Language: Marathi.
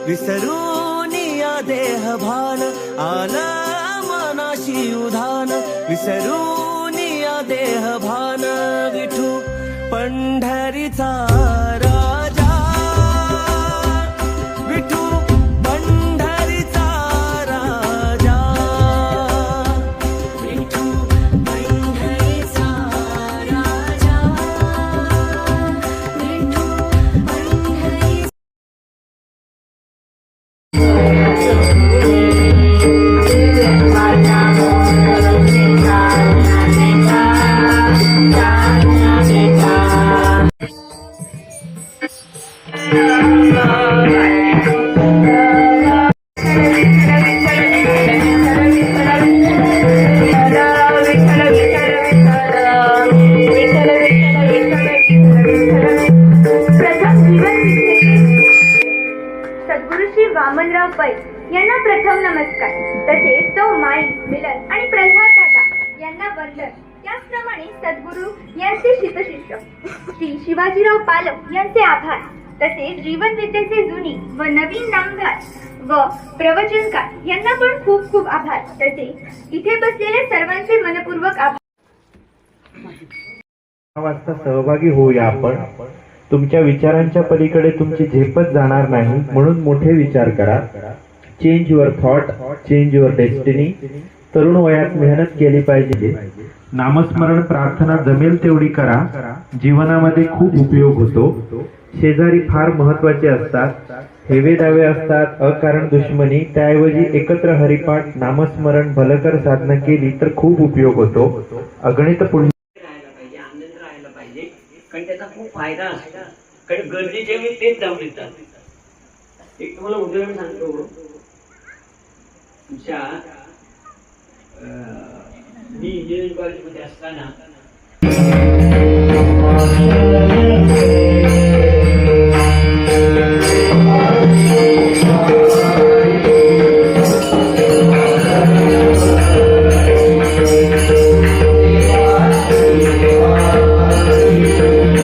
विसरून या देह भान आलं मनाशी उधान विसरून या देह भान विठू पंढरीचा राजा विठू पंढरीचा राजा विठू पंढरीचा राजा विठू पंढरीचा सद्गुरु श्री वामनराव पै यांना प्रथम नमस्कार, तसेच तो माई मिलन आणि प्रल्हाद दादा यांना वंदन. त्याचप्रमाणे सद्गुरु यांचे शितशिष्य श्री शिवाजीराव पालक यांचे आभार, तसेच जीवन विद्येचे जुनी व नवीन नामधार व प्रवचनकार यांना पण खूप खूप आभार. तसेच इथे बसलेल्या सर्वांचे मनपूर्वक आभार. वाजता सहभागी होऊया आपण. तुमच्या विचारांच्या पलीकडे तुमची झेपत जाणार नाही, म्हणून मोठे विचार करा. Change your thought, change your destiny. तरुण वयात मेहनत केली पाहिजे. नामस्मरण प्रार्थना जमेल तेवढी करा, जीवनामध्ये खूप उपयोग होतो. शेजारी फार महत्वाचे असतात, हेवे दावे असतात, अकारण दुश्मनी. त्याऐवजी एकत्र हरिपाठ नामस्मरण भलकर साधना केली तर खूप उपयोग होतो. अगणित पुण्य कारण त्याचा खूप फायदा असतो. कारण गरजेच्या वेळी तेच जाऊन येतात. एक तुम्हाला उदाहरण सांगतो. तुमच्या मी इंजिनिअरिंग कॉलेजमध्ये असताना